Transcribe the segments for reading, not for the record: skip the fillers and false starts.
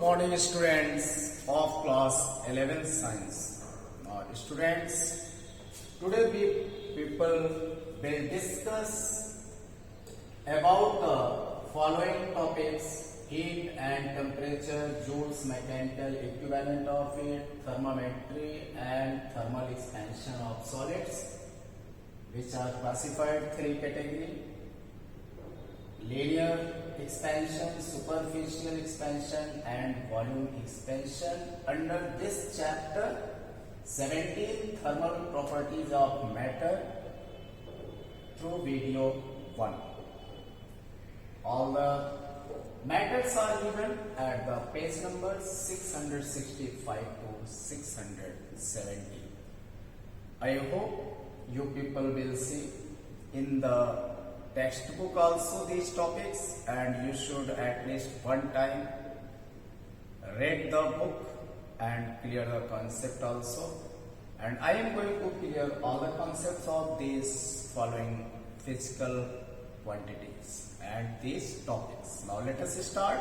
morning students of class 11 science. Students, today we people will discuss about the following topics: heat and temperature, Joule's mechanical equivalent of it, thermometry and thermal expansion of solids, which are classified three categories: linear expansion, superficial expansion and volume expansion. Under this chapter, 17 thermal properties of matter through video 1. All the matters are given at the page number 665 to 670. I hope you people will see in the textbook also these topics, and you should at least one time read the book and clear the concept also. And I am going to clear all the concepts of these following physical quantities and these topics. Now let us start.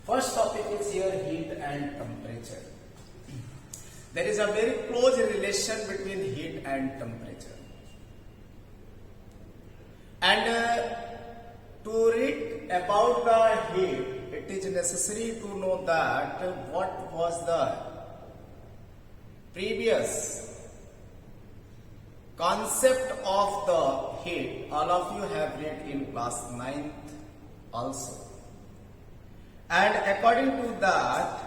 First topic is here heat and temperature. There is a very close relation between heat and temperature. And to read about the heat, it is necessary to know that what was the previous concept of the heat. All of you have read in class 9th also. And according to that,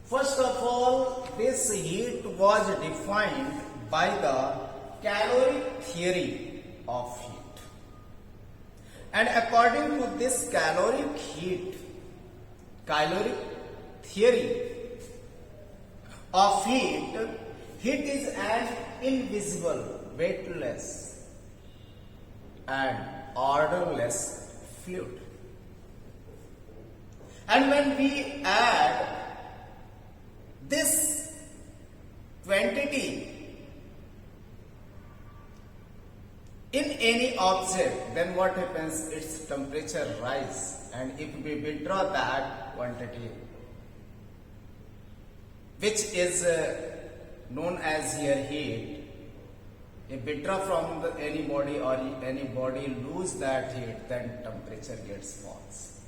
first of all, this heat was defined by the caloric theory of heat. And according to this caloric theory of heat, heat is an invisible, weightless and orderless fluid. And when we add this quantity in any object, then what happens? Its temperature rise, and if we withdraw that quantity, which is known as here heat, if withdraw from any body or any body lose that heat, then temperature gets false.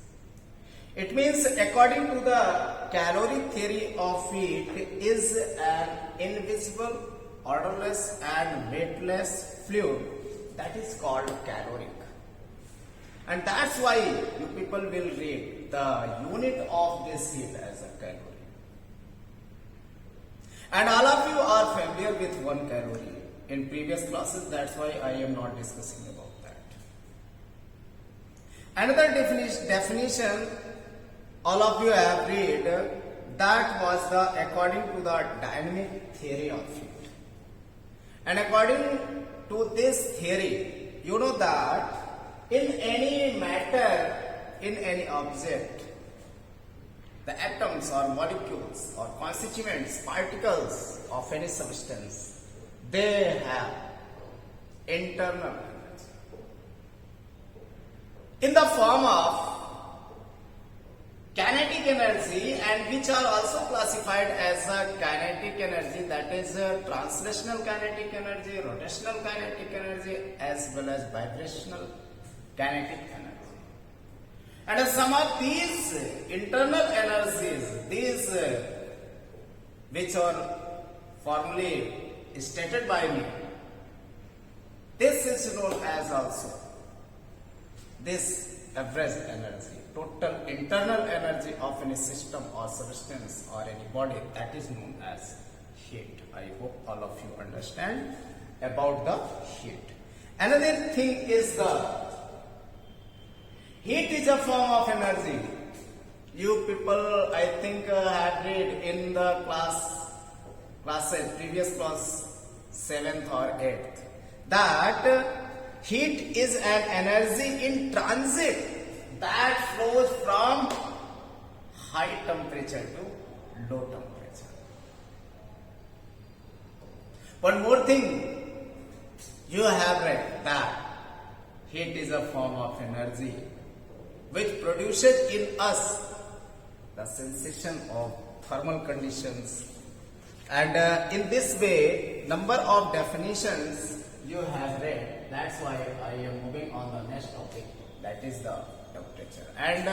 It means according to the caloric theory of heat is an invisible, orderless and weightless fluid that is called caloric. And that's why you people will read the unit of this heat as a calorie. And all of you are familiar with 1 calorie in previous classes, that's why I am not discussing about that. Another definition all of you have read, that was the according to the dynamic theory of heat. And according to this theory, you know that in any matter, in any object, the atoms or molecules or constituents, particles of any substance, they have internal energy in the form of kinetic energy, and which are also classified as a kinetic energy, that is translational kinetic energy, rotational kinetic energy, as well as vibrational kinetic energy. And some of these internal energies, these which are formally stated by me, this is known as also this average energy. Total internal energy of any system or substance or any body, that is known as heat. I hope all of you understand about the heat. Another thing is the heat is a form of energy. You people, I think, have read in the previous class 7th or 8th, that heat is an energy in transit that flows from high temperature to low temperature. One more thing, you have read that heat is a form of energy which produces in us the sensation of thermal conditions. And in this way, number of definitions you have read. That's why I am moving on the next topic, that is the temperature. And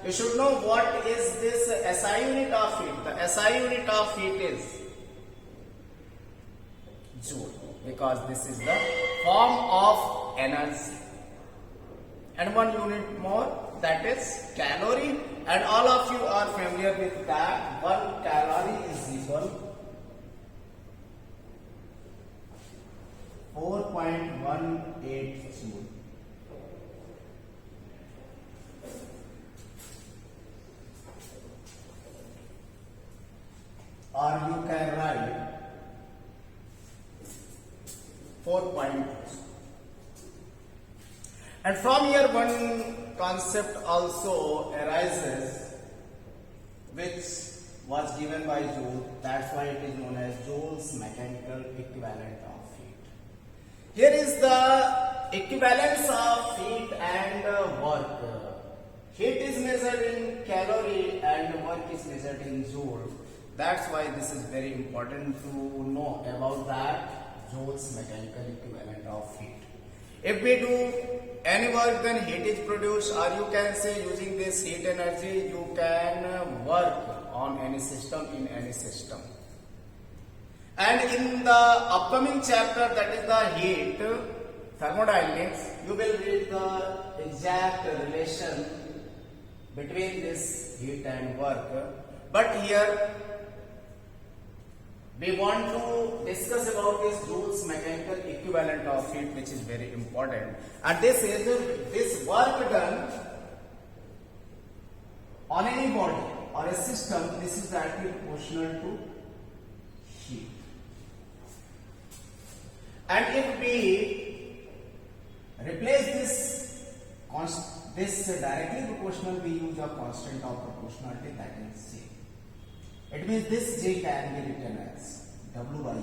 you should know what is this SI unit of heat. The SI unit of heat is joule, because this is the form of energy. And one unit more, that is calorie, and all of you are familiar with that. 1 calorie is equal 4.18 joule. Or you can write 4.2. And from here one concept also arises, which was given by Joule. That's why it is known as Joule's mechanical equivalent of heat. Here is the equivalence of heat and work. Heat is measured in calorie and work is measured in joule. That's why this is very important to know about that Joule's mechanical equivalent of heat. If we do any work, then heat is produced, or you can say using this heat energy you can work on any system, in any system. And in the upcoming chapter, that is the heat thermodynamics, you will read the exact relation between this heat and work. But here we want to discuss about this Joule's mechanical equivalent of heat, which is very important. And this is this work done on any body or a system, this is directly proportional to heat. And if we replace this directly proportional, we use a constant of proportionality, that is J. It means this J can be written as W by Q.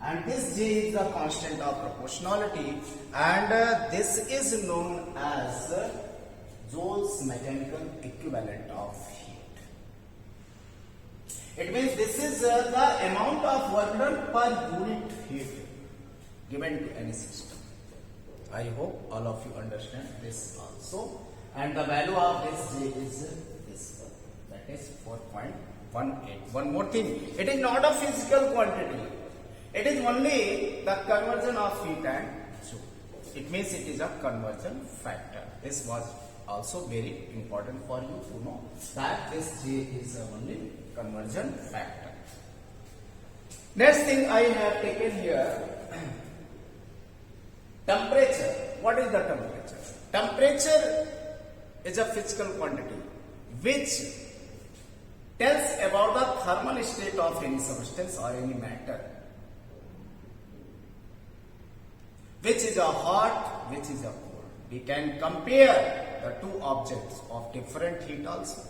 And this J is the constant of proportionality, and this is known as Joule's mechanical equivalent of heat. It means this is the amount of work done per unit heat given to any system. I hope all of you understand this also. And the value of this J is this one, that is 4.18. One more thing, it is not a physical quantity. It is only the conversion of heat and joule. It means it is a conversion factor. This was also very important for you to know that this J is only conversion factor. Next thing I have taken here, temperature. What is the temperature? Temperature is a physical quantity which tells about the thermal state of any substance or any matter, which is a hot, which is a cold. We can compare the two objects of different heat also.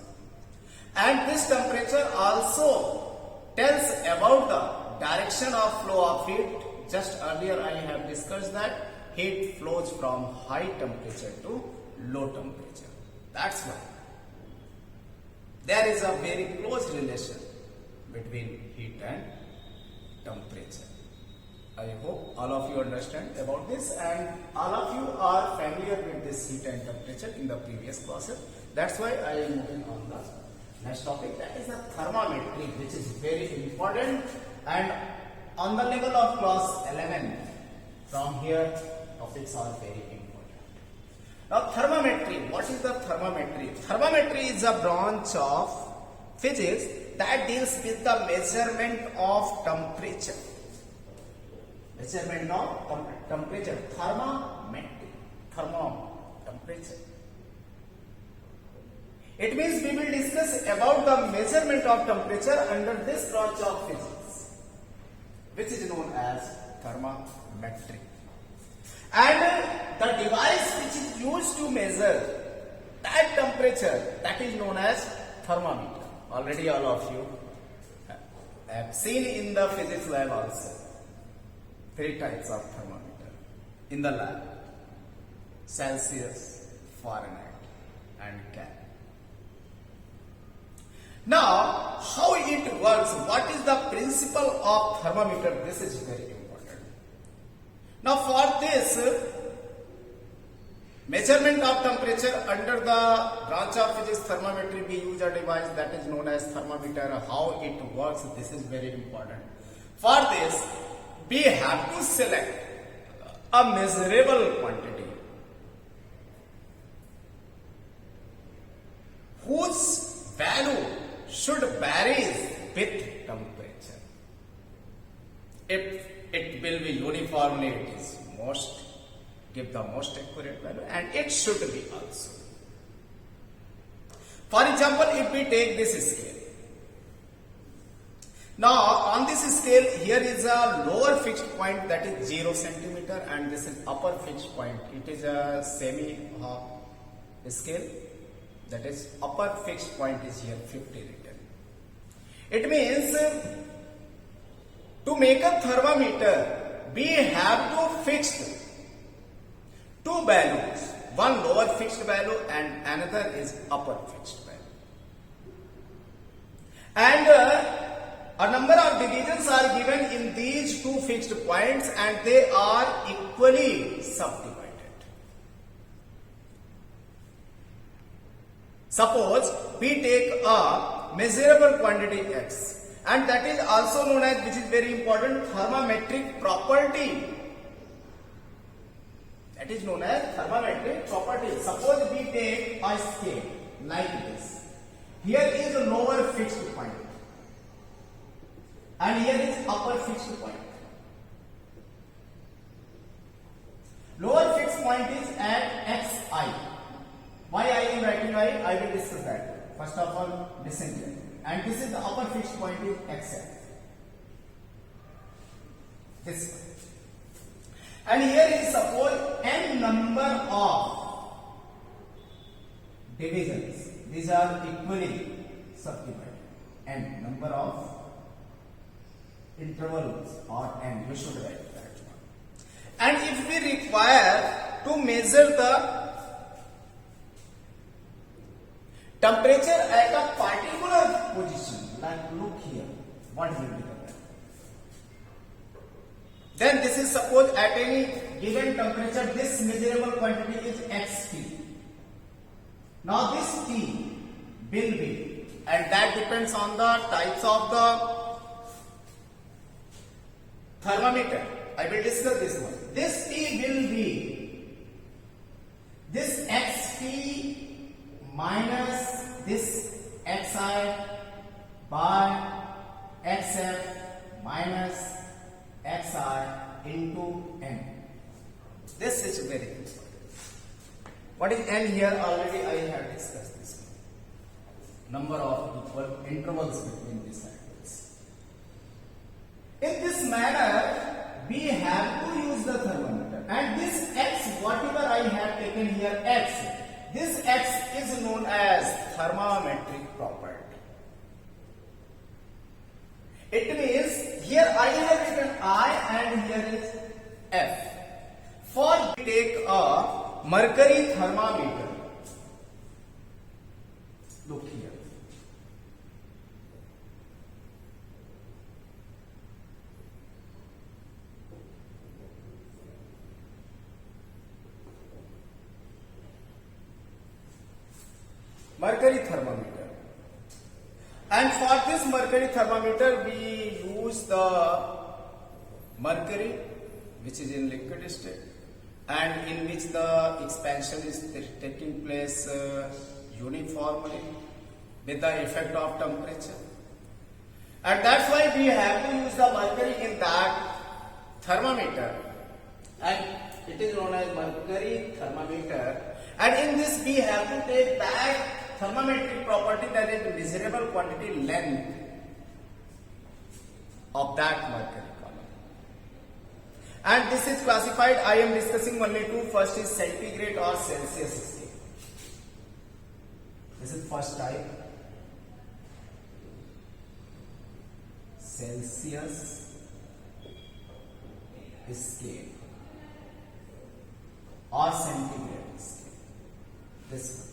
And this temperature also tells about the direction of flow of heat. Just earlier I have discussed that heat flows from high temperature to low temperature. That's why there is a very close relation between heat and temperature. I hope all of you understand about this, and all of you are familiar with this heat and temperature in the previous classes. That's why I am moving on the next topic, that is the thermometry, which is very important. And on the level of class 11, from here topics are very important. Now thermometry, what is the thermometry? Thermometry is a branch of physics that deals with the measurement of temperature. Measurement of temperature, thermometry, temperature. It means we will discuss about the measurement of temperature under this branch of physics, which is known as thermometry. And the device which is used to measure that temperature, that is known as thermometer. Already all of you have seen in the physics lab also. 3 types of thermometer in the lab: Celsius, Fahrenheit and Kelvin. Now, how it works, what is the principle of thermometer, this is very important. Now for this, measurement of temperature under the branch of physics thermometry, we use a device that is known as thermometer. How it works, this is very important. For this, we have to select a measurable quantity whose value should vary with temperature. If it will be uniformly, it is give the most accurate value, and it should be also. For example, if we take this scale. Now on this scale, here is a lower fixed point, that is 0 centimeter, and this is upper fixed point. It is a semi scale, that is upper fixed point is here 50 written. It means to make a thermometer, we have to fix two values, one lower fixed value and another is upper fixed value. And a number of divisions are given in these two fixed points and they are equally subdivided. Suppose we take a measurable quantity X, and that is also known as, which is very important, thermometric property. That is known as thermometric property. Suppose we take a scale like this. Here is a lower fixed point and here is upper fixed point. Lower fixed point is at Xi. Why I am writing I will discuss that. First of all, listen here. And this is the upper fixed point is Xf. This one. And here is suppose n number of divisions. These are equally subdivided. N number of intervals or n. You should write that one. And if we require to measure the temperature at a particular position, like look here, what will be the value? Then this is suppose at any given temperature, this measurable quantity is Xt. Now this T will be, and that depends on the types of the thermometer. I will discuss this one. This T will be this Xt minus this Xi by Xf minus Xi into n. This is very important. What is n here? Already I have discussed this one. Number of equal intervals between these angles. In this manner, we have to use the thermometer. And this X, whatever I have taken here, X, this X is known as thermometric property. It means here I have written I and here is F. For we take a mercury thermometer. Look here. Mercury thermometer. And for this mercury thermometer, we use the mercury which is in liquid state and in which the expansion is taking place uniformly with the effect of temperature. And that's why we have to use the mercury in that thermometer. And it is known as mercury thermometer. And in this we have to take that thermometric property, that is measurable quantity length of that mercury column. And this is classified, I am discussing only two. First is centigrade or Celsius scale. This is first type. Celsius scale or centigrade scale. This one.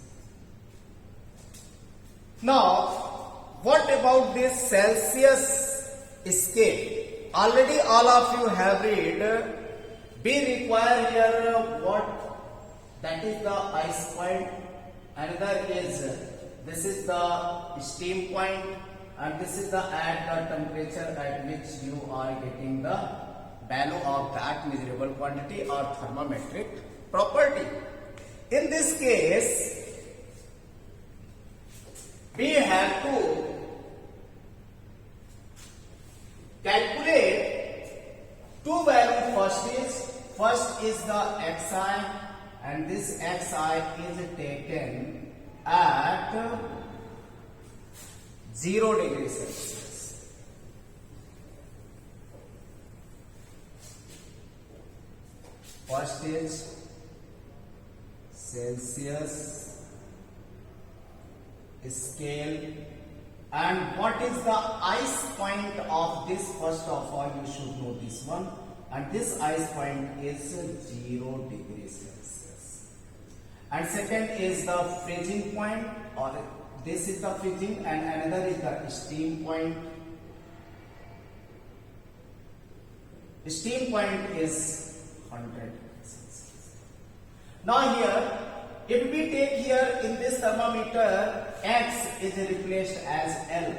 Now, what about this Celsius scale? Already all of you have read. We require here what? That is the ice point. Another is this is the steam point, and this is the at the temperature at which you are getting the value of that measurable quantity or thermometric property. In this case, we have to calculate two values. First is the xi, and this xi is taken at 0 degrees Celsius. First is Celsius scale. And what is the ice point of this? First of all, you should know this one. And this ice point is 0 degrees Celsius. And second is the freezing point, or this is the freezing, and another is the steam point. Steam point is 100 degrees Celsius. Now here, if we take here in this thermometer, X is replaced as L.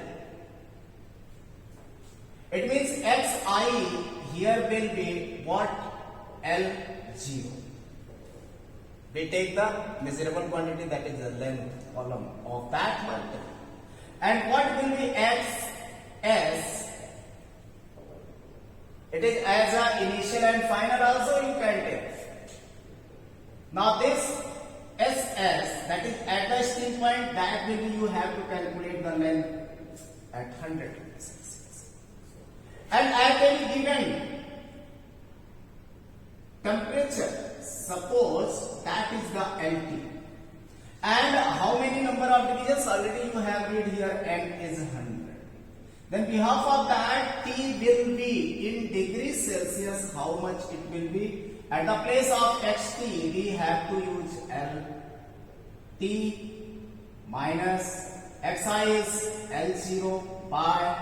It means Xi here will be what? L0. We take the measurable quantity, that is the length column of that multiple. And what will be Xs? It is as a initial and final also you can take. Now this SS, that is at the steam point, that will be you have to calculate the length at 100 degrees Celsius. And at any given temperature, suppose that is the LT. And how many number of divisions? Already you have read here, N is 100. Then behalf of that, T will be in degrees Celsius. How much it will be? At the place of xt, we have to use LT minus xi is L0 by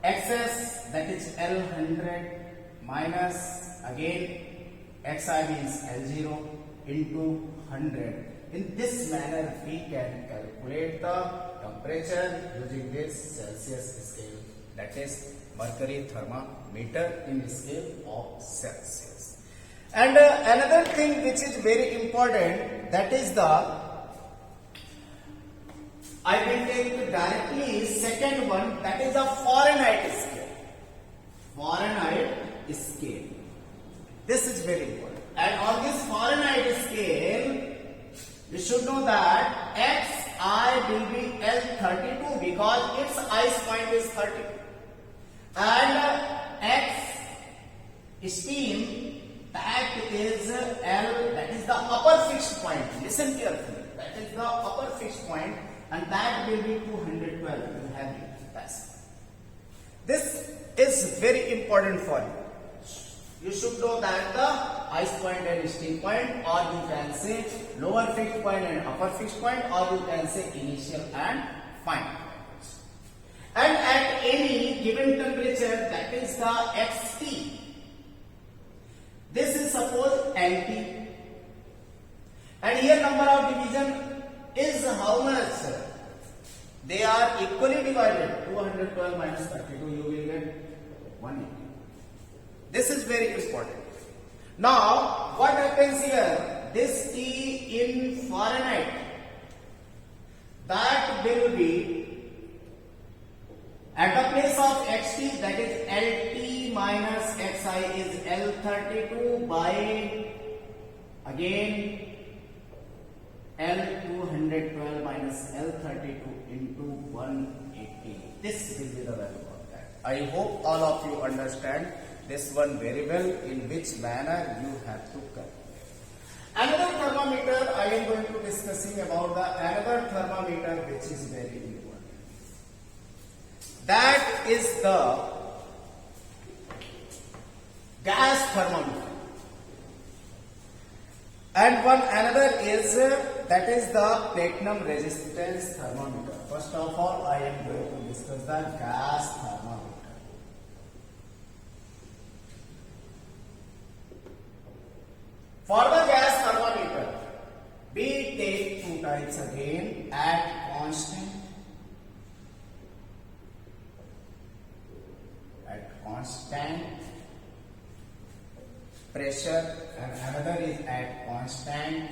xs, that is L100 minus again xi means L0 into 100. In this manner, we can calculate the temperature using this Celsius scale, that is mercury thermometer in scale of Celsius. And another thing which is very important, that is I will take directly second one, that is the Fahrenheit scale. Fahrenheit scale. This is very important. And on this Fahrenheit scale, you should know that xi will be L32 because its ice point is 32. And x steam, that is L, that is the upper fixed point. Listen carefully. That is the upper fixed point, and that will be 212. You have it. That's this is very important for you. You should know that the ice point and steam point, or you can say lower fixed point and upper fixed point, or you can say initial and final. And at any given temperature, that is the xt. This is suppose LT. And here number of division is how much? They are equally divided. 212 minus 32, you will get 180. This is very important. Now, what happens here? This T in Fahrenheit, that will be at the place of xt, that is LT minus xi is L32 by again L212 minus L32 into 180. This will be the value of that. I hope all of you understand this one very well, in which manner you have to calculate. Another thermometer I am going to discussing about the another thermometer which is very important. That is the gas thermometer. And one another is that is the platinum resistance thermometer. First of all, I am going to discuss the gas thermometer. For the gas thermometer, we take two types again at constant pressure, and another is at constant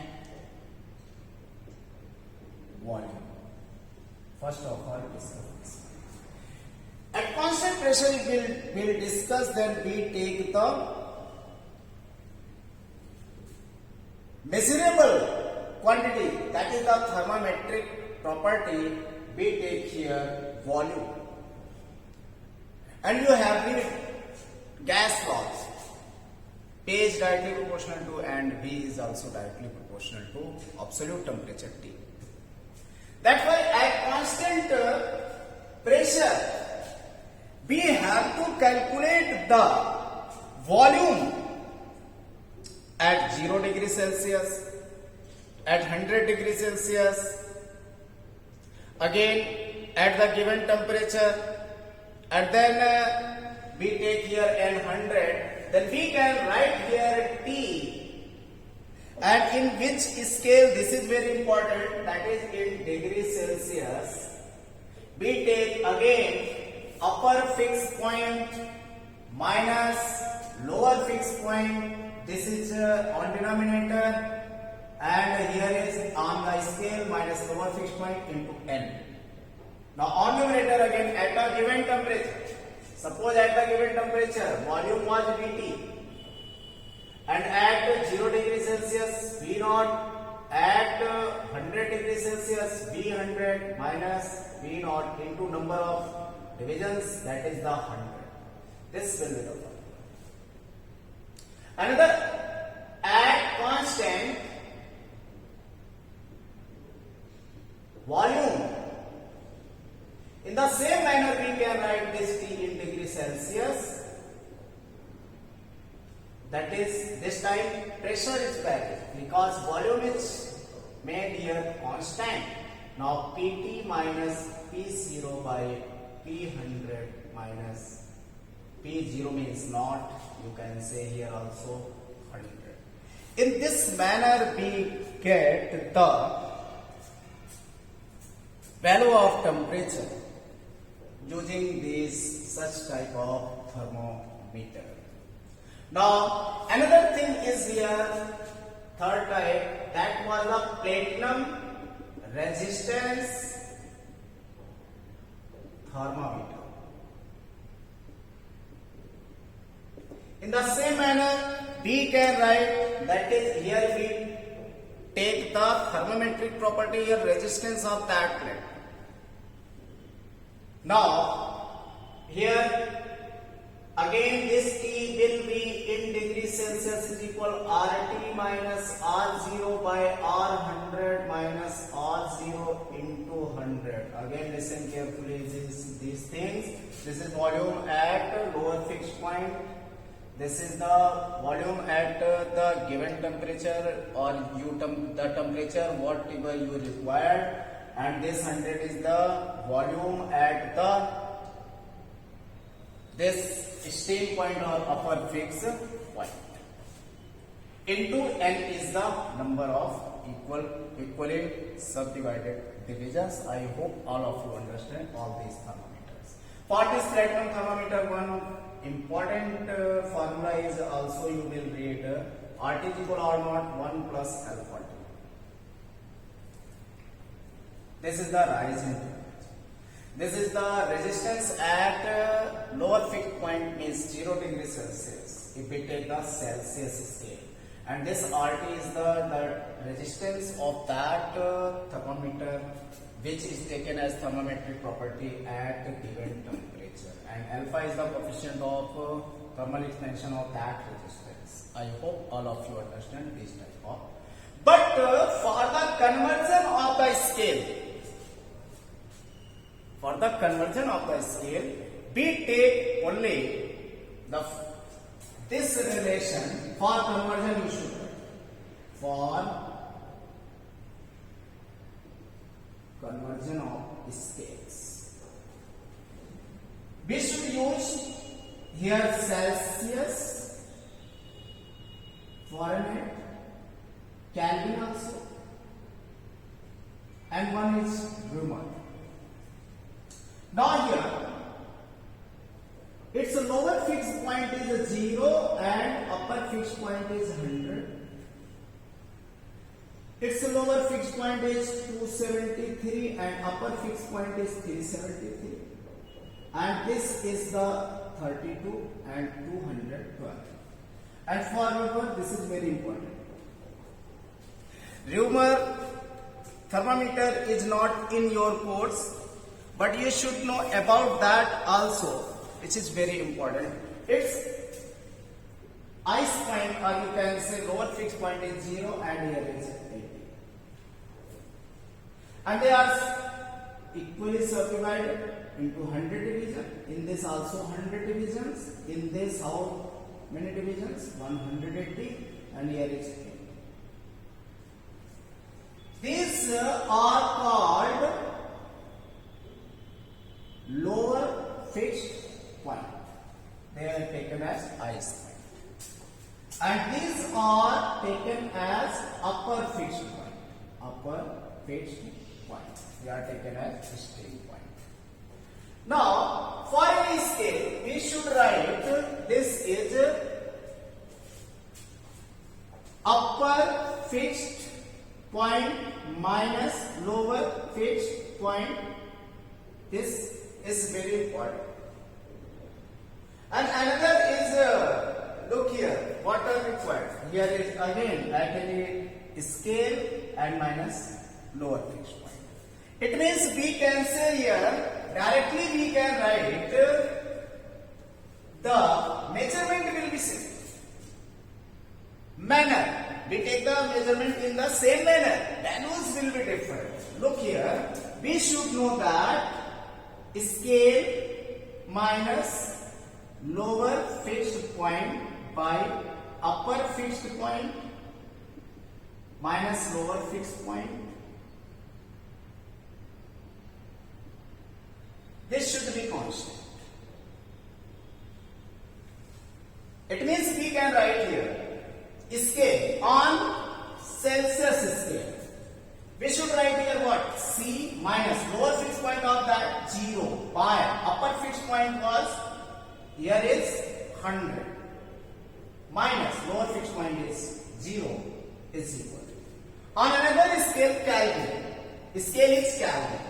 volume. First of all, discuss this. At constant pressure, we will discuss. Then we take the measurable quantity, that is the thermometric property. We take here volume, and you have the gas laws. P is directly proportional to and V is also directly proportional to absolute temperature T. That's why at constant pressure we have to calculate the volume at 0 degrees Celsius, at 100 degrees Celsius, again at the given temperature, and then we take here N100. Then we can write here T, and in which scale, this is very important, that is in degrees Celsius. We take again upper fixed point minus lower fixed point. This is on denominator, and here is on the scale minus lower fixed point into N. Now on numerator again at a given temperature. Suppose at the given temperature, volume was Vt, and at 0 degrees Celsius, V0, at 100 degrees Celsius, V100 minus V0 into number of divisions, that is the 100. This will be the formula. Another, at constant volume, in the same manner we can write this T in degrees Celsius. That is, this time pressure is varied because volume is made here constant. Now Pt minus P0 by P100 minus P0 means not, you can say here also 100. In this manner we get the value of temperature using this such type of thermometer. Now another thing is here, third type, that was the platinum resistance thermometer. In the same manner we can write, that is here we take the thermometric property here, resistance of that plate. Now here again this T will be in degrees Celsius is equal RT minus R0 by R100 minus R0 into 100. Again listen carefully these things. This is volume at lower fixed point. This is the volume at the given temperature or the temperature whatever you required, and this 100 is the volume at the this steam point or upper fixed point. Into N is the number of equally subdivided divisions. I hope all of you understand all these thermometers. For this platinum thermometer, one important formula is also you will read RT is equal R0 1 plus alpha T. This is the rising temperature. This is the resistance at lower fixed point means 0 degrees Celsius if we take the Celsius scale, and this RT is the resistance of that thermometer which is taken as thermometric property at given temperature, and alpha is the coefficient of thermal expansion of that resistance. I hope all of you understand this type of. But for the conversion of the scale, we take only this relation. For conversion you should write. For We should use here Celsius, Fahrenheit, Kelvin also, and one is Reaumur. Now here, its lower fixed point is 0 and upper fixed point is 100. Its lower fixed point is 273 and upper fixed point is 373. And this is the 32 and 212. And for Reaumur, this is very important. Reaumur thermometer is not in your course, but you should know about that also, which is very important. Its ice point, or you can say lower fixed point is 0 and here is 80. And they are equally subdivided into 100 divisions. In this also 100 divisions. In this how many divisions? 180 and here is 80. These are called lower fixed point. They are taken as ice point. And these are taken as upper fixed point. Upper fixed point. They are taken as string point. Now, for any scale, we should write this is upper fixed point minus lower fixed point. This is very important. And another is, look here, what are required? Here is again actually scale and minus lower fixed point. It means we can say here, directly we can write the measurement will be same. Manner. We take the measurement in the same manner. Values will be different. Look here, we should know that scale minus lower fixed point by upper fixed point minus lower fixed point. This should be constant. It means we can write here scale on Celsius scale. We should write here what? C minus lower fixed point of that 0 by upper fixed point was here is 100 minus lower fixed point is 0 is equal. On another scale Kelvin, scale is Kelvin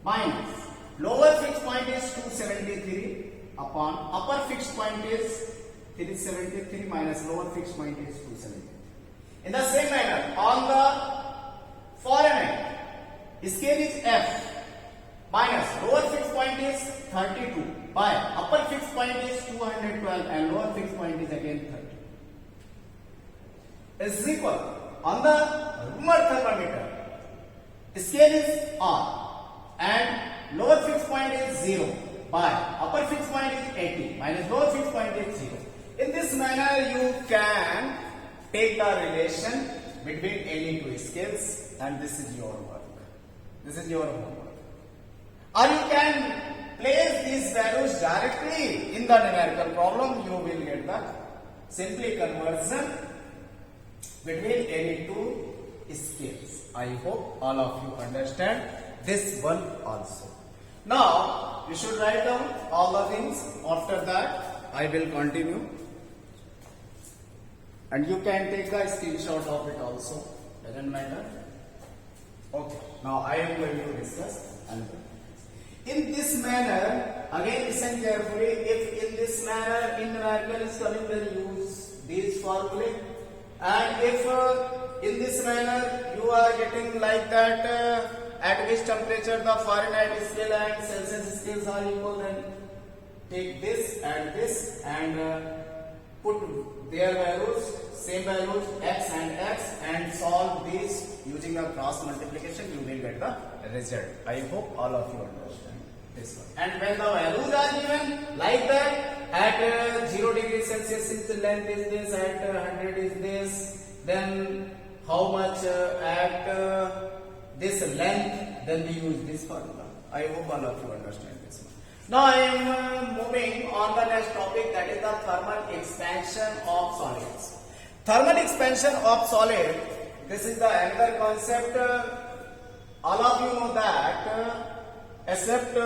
minus lower fixed point is 273 upon upper fixed point is 373 minus lower fixed point is 273. In the same manner, on the Fahrenheit, scale is F minus lower fixed point is 32 by upper fixed point is 212 and lower fixed point is again 30. Is equal. On the Reaumur thermometer, scale is R and lower fixed point is 0 by upper fixed point is 80 minus lower fixed point is 0. In this manner, you can take the relation between any two scales, and this is your work. This is your homework. Or you can place these values directly in the numerical problem. You will get the simply conversion between any two scales. I hope all of you understand this one also. Now, you should write down all the things. After that, I will continue. And you can take a screenshot of it also. Doesn't matter. Okay. Now I am going to discuss another. In this manner, again listen carefully. If in this manner in numerical is coming, then use these formulae. And if in this manner you are getting like that, at which temperature the Fahrenheit scale and Celsius scales are equal, then take this and put their values, same values, x, and solve this using the cross multiplication. You will get the result. I hope all of you understand this one. And when the values are given like that, at 0 degree Celsius its length is this, at 100 is this, then how much at this length, then we use this formula. I hope all of you understand this one. Now I am moving on the next topic, that is the thermal expansion of solids. Thermal expansion of solid, this is the another concept. All of you know that, except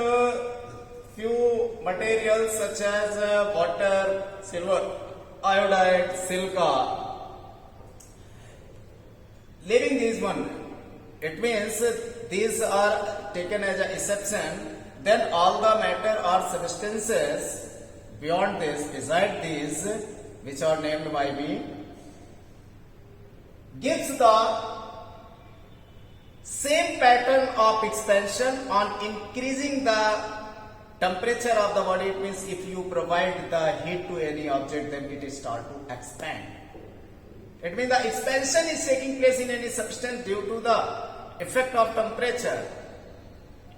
few materials such as water, silver, iodide, silica. Leaving these one, it means these are taken as an exception. Then all the matter or substances beyond this, beside these, which are named by me, gives the same pattern of expansion on increasing the temperature of the body. It means if you provide the heat to any object, then it is start to expand. It means the expansion is taking place in any substance due to the effect of temperature.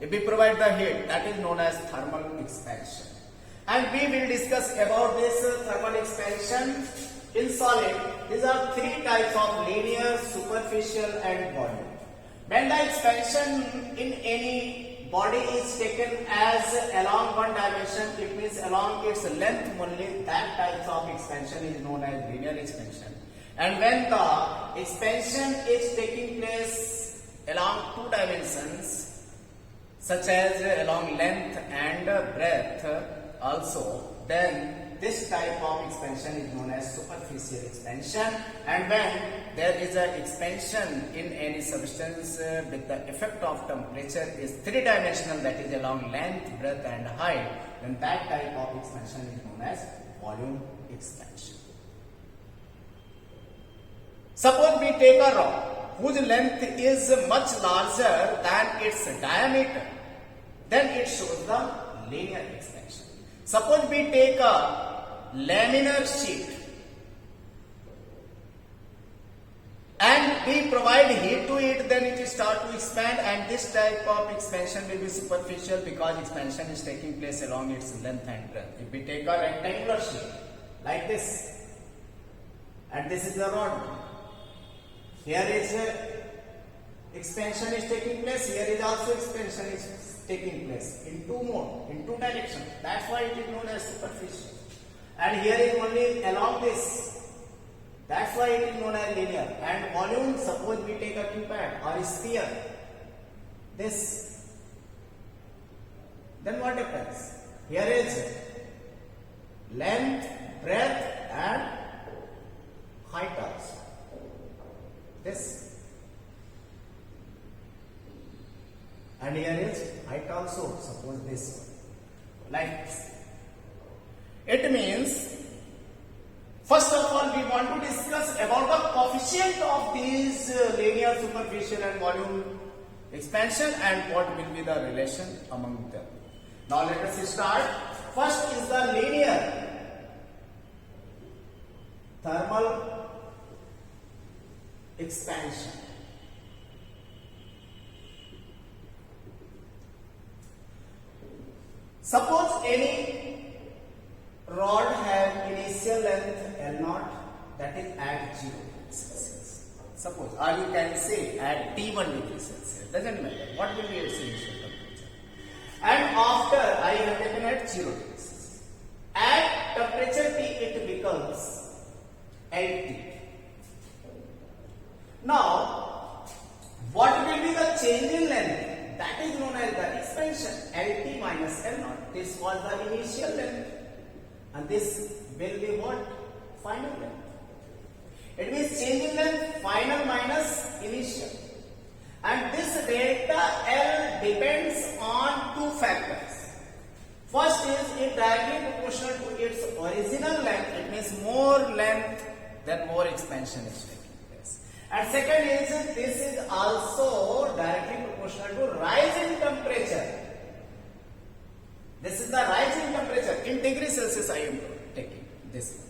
If we provide the heat, that is known as thermal expansion. And we will discuss about this thermal expansion in solid. These are three types of: linear, superficial and volume. When the expansion in any body is taken as along one dimension, it means along its length only, that type of expansion is known as linear expansion. And when the expansion is taking place along two dimensions, such as along length and breadth also, then this type of expansion is known as superficial expansion. And when there is an expansion in any substance with the effect of temperature is three-dimensional, that is along length, breadth and height, then that type of expansion is known as volume expansion. Suppose we take a rock whose length is much larger than its diameter, then it shows the linear expansion. Suppose we take a laminar sheet and we provide heat to it, then it will start to expand, and this type of expansion will be superficial because expansion is taking place along its length and breadth. If we take a rectangular sheet like this, and this is the rod, here is expansion is taking place, here is also expansion is taking place in two mode, in two directions. That's why it is known as superficial. And here is only along this. That's why it is known as linear. And volume, suppose we take a cupid or a sphere, this, then what happens? Here is length, breadth and height also. This. And here is height also, suppose this one, like this. It means, first of all, we want to discuss about the coefficient of these linear, superficial and volume expansion and what will be the relation among them. Now let us start. First is the linear thermal expansion. Suppose any rod have initial length L0, that is at 0 degrees Celsius. Suppose, or you can say at T1 degrees Celsius, doesn't matter what will be its initial temperature. And after I have taken at 0 degrees Celsius, at temperature T it becomes 80. Now, what will be the change in length? That is known as the expansion, Lt minus L0. This was the initial length and this will be what? Final length. It means change in length, final minus initial. And this delta L depends on two factors. First is it directly proportional to its original length. It means more length, then more expansion is taking place. And second is this is also directly proportional to rise in temperature. This is the rise in temperature. In degrees Celsius I am taking this.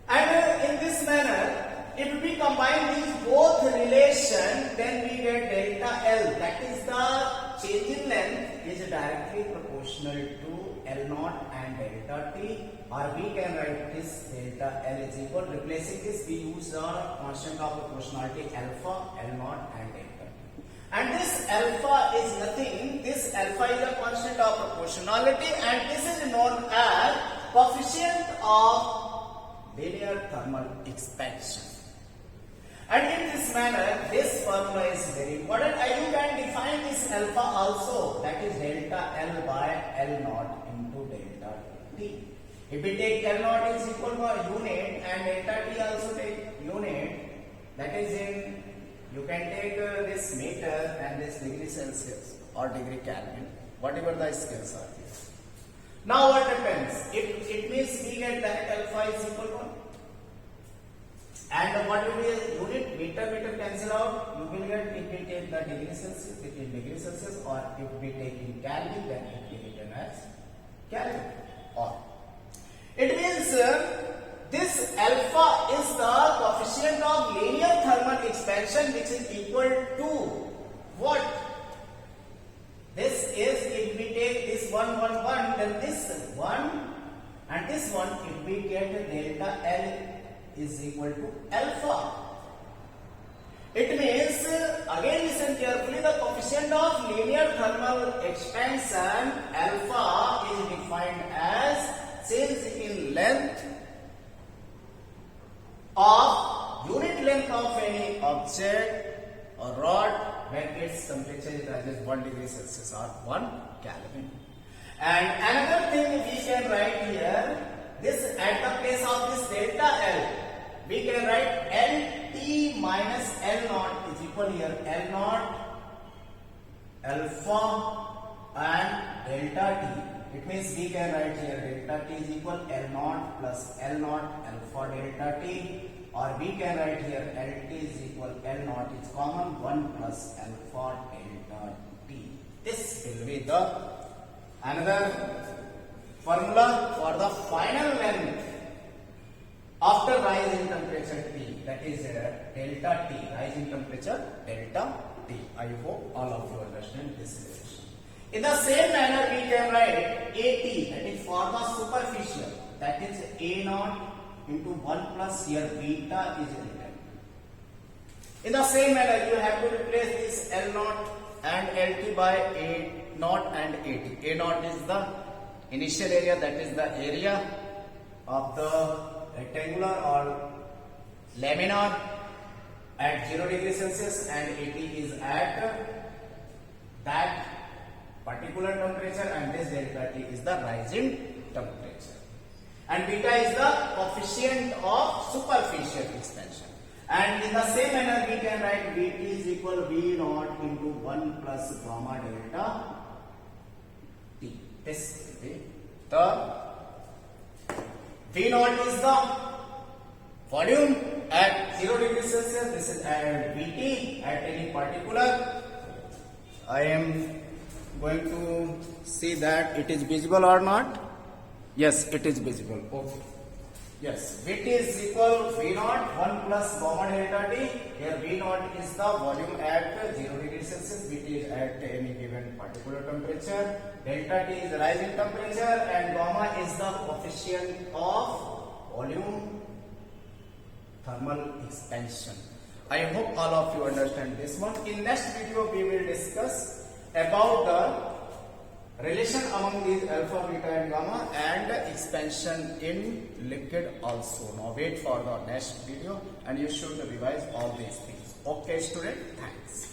And in this manner, if we combine these both relation, then we get delta L. That is the change in length is directly proportional to L0 and delta T. Or we can write this delta L is equal. Replacing this, we use the constant of proportionality alpha, L0 and delta T. And this alpha is nothing. This alpha is a constant of proportionality, and this is known as coefficient of linear thermal expansion. And in this manner, this formula is very important. And you can define this alpha also, that is delta L by L naught into delta T. If we take L naught is equal to unit and delta T also take unit, that is in, you can take this meter and this degree Celsius or degree Kelvin, whatever the scales are here. Now what happens? It means we get that alpha is equal to 1. And what will be unit? Meter cancel out. You will get, if we take the degree Celsius, it is degree Celsius, or if we take in Kelvin, then it will be written as Kelvin. Or it means this alpha is the coefficient of linear thermal expansion, which is equal to what? This is, if we take this 1, 1, 1, then this 1 and this 1, if we get delta L is equal to alpha. It means, again listen carefully, the coefficient of linear thermal expansion alpha is defined as change in length of unit length of any object or rod when its temperature rises 1 degree Celsius or 1 Kelvin. And another thing we can write here, this at the place of this delta L, we can write LT minus L naught is equal here L naught, alpha and delta T. It means we can write here delta T is equal L naught plus L naught alpha delta T, or we can write here LT is equal L naught is common 1 plus alpha delta T. This will be the another formula for the final length after rise in temperature T, that is delta T, rise in temperature delta T. I hope all of you understand this relation. In the same manner, we can write AT, that is for the superficial, that is A naught into 1 plus here beta is written. In the same manner, you have to replace this L naught and LT by A naught and AT. A naught is the initial area, that is the area of the rectangular or laminar at 0 degree Celsius, and AT is at that particular temperature, and this delta T is the rising temperature. And beta is the coefficient of superficial expansion. And in the same manner, we can write Vt is equal V naught into 1 plus gamma delta T. This will be the V naught is the volume at 0 degrees Celsius. This is at Vt at any particular. I am going to see that it is visible or not. Yes, it is visible. Okay. Yes, Vt is equal V naught 1 plus gamma delta T. Here V naught is the volume at 0 degrees Celsius. Vt is at any given particular temperature. Delta T is the rising temperature, and gamma is the coefficient of volume thermal expansion. I hope all of you understand this one. In next video, we will discuss about the relation among these alpha, beta and gamma and expansion in liquid also. Now wait for the next video and you should revise all these things. Okay student, thanks.